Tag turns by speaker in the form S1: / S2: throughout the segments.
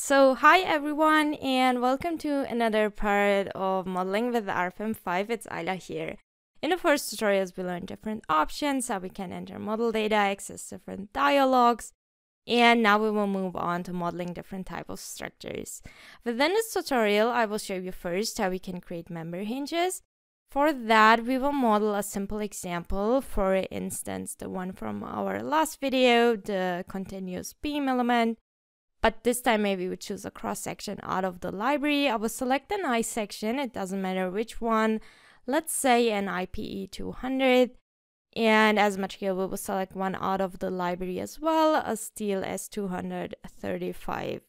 S1: So hi everyone and welcome to another part of modeling with RFEM 5. It's Ayla here. In the first tutorials we learned different options, how we can enter model data, access different dialogues, and now we will move on to modeling different type of structures. Within this tutorial I will show you first how we can create member hinges. For that we will model a simple example, for instance the one from our last video, the continuous beam element. But this time maybe we choose a cross section out of the library. I will select an I section, it doesn't matter which one. Let's say an IPE 200. And as material we will select one out of the library as well, a steel S235.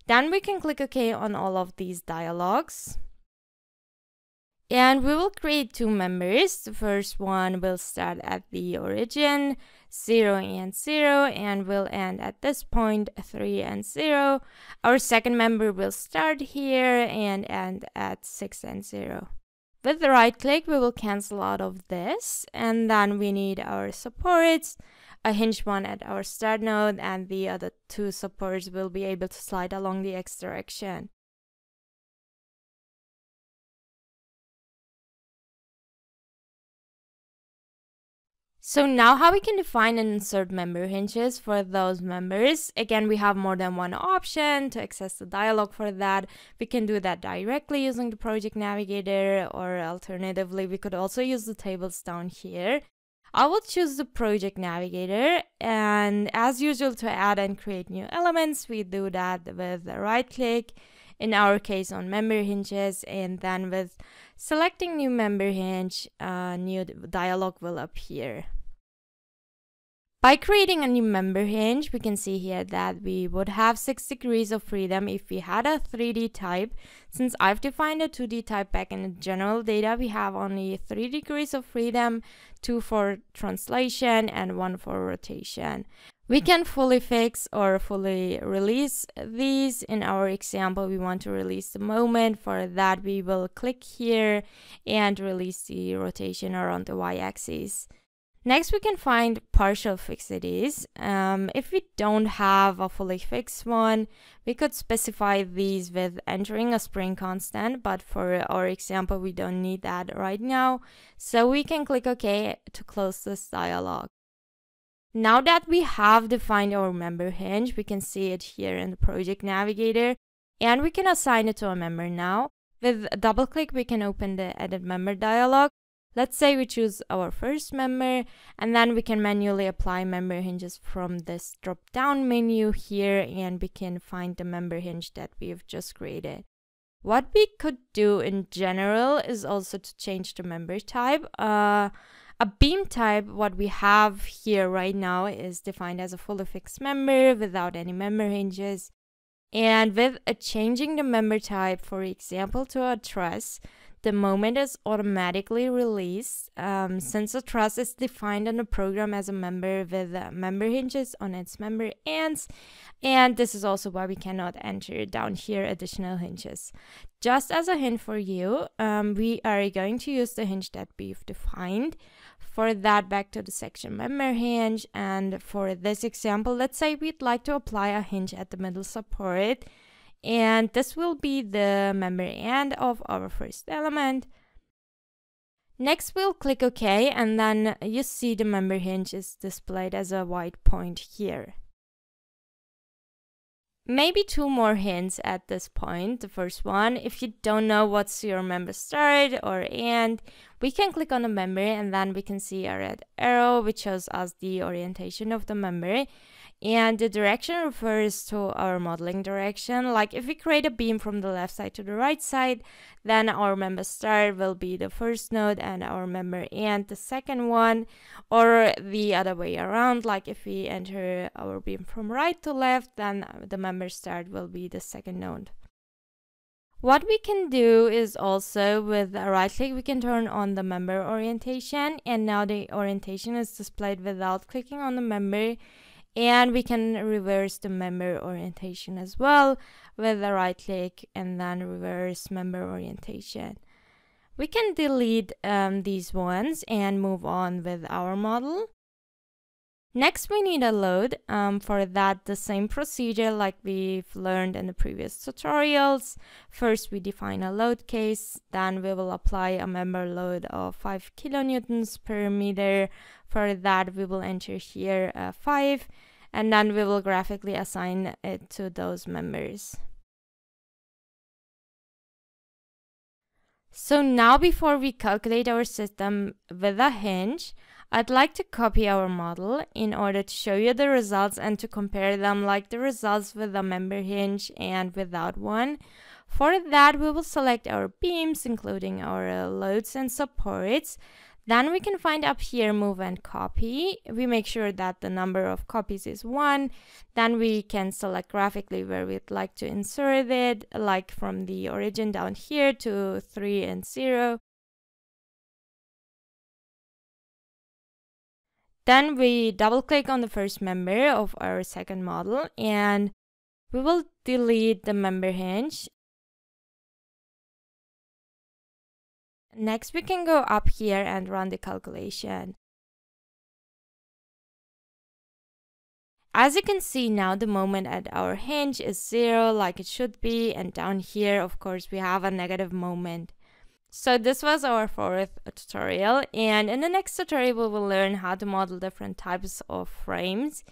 S1: Then we can click OK on all of these dialogues. And we will create two members. The first one will start at the origin, 0 and 0, and will end at this point, 3 and 0. Our second member will start here and end at 6 and 0. With the right click, we will cancel out of this, and then we need our supports, a hinge one at our start node, and the other two supports will be able to slide along the X direction. So now how we can define and insert member hinges for those members. Again, we have more than one option to access the dialog. For that, we can do that directly using the project navigator, or alternatively, we could also use the tables down here. I will choose the project navigator, and as usual to add and create new elements, we do that with the right click, in our case on member hinges, and then with selecting new member hinge, a new dialog will appear. By creating a new member hinge, we can see here that we would have 6 degrees of freedom if we had a 3D type. Since I've defined a 2D type back in the general data, we have only 3 degrees of freedom, 2 for translation and 1 for rotation. We can fully fix or fully release these. In our example, we want to release the moment. For that, we will click here and release the rotation around the y-axis. Next, we can find partial fixities. If we don't have a fully fixed one, we could specify these with entering a spring constant, but for our example, we don't need that right now. So we can click OK to close this dialog. Now that we have defined our member hinge, we can see it here in the project navigator, and we can assign it to a member now. With a double click, we can open the edit member dialog. Let's say we choose our first member, and then we can manually apply member hinges from this drop down menu here, and we can find the member hinge that we've just created. What we could do in general is also to change the member type. A beam type, what we have here right now, is defined as a fully fixed member without any member hinges. And with changing the member type, for example, to a truss, the moment is automatically released, since a truss is defined in the program as a member with member hinges on its member ends, and this is also why we cannot enter down here additional hinges. Just as a hint for you, we are going to use the hinge that we've defined. For that, back to the section member hinge, and for this example, let's say we'd like to apply a hinge at the middle support, and this will be the member end of our first element. Next, we'll click OK, and then you see the member hinge is displayed as a white point here. Maybe 2 more hints at this point. The first one, if you don't know what's your member start or end, we can click on the member, and then we can see a red arrow which shows us the orientation of the member. And the direction refers to our modeling direction. Like if we create a beam from the left side to the right side, then our member start will be the first node and our member end the second one, or the other way around. Like if we enter our beam from right to left, then the member start will be the second node. What we can do is also with a right click, we can turn on the member orientation, and now the orientation is displayed without clicking on the member. And we can reverse the member orientation as well with a right click and then reverse member orientation. We can delete these ones and move on with our model. Next, we need a load. For that, the same procedure like we've learned in the previous tutorials. First, we define a load case. Then we will apply a member load of 5 kilonewtons per meter. For that, we will enter here 5, and then we will graphically assign it to those members. So now, before we calculate our system with a hinge, I'd like to copy our model in order to show you the results and to compare them, like the results with a member hinge and without one. For that, we will select our beams, including our loads and supports. Then we can find up here move and copy. We make sure that the number of copies is 1. Then we can select graphically where we'd like to insert it, like from the origin down here to 3 and 0. Then we double click on the first member of our second model and we will delete the member hinge. Next, we can go up here and run the calculation. As you can see now, the moment at our hinge is 0 like it should be, and down here, of course, we have a negative moment. So this was our 4th tutorial, and in the next tutorial we will learn how to model different types of frames.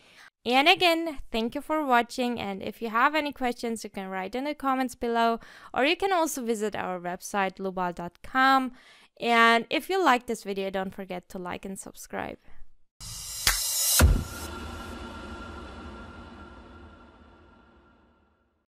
S1: And again, thank you for watching, and if you have any questions you can write in the comments below, or you can also visit our website dlubal.com. And if you like this video, don't forget to like and subscribe.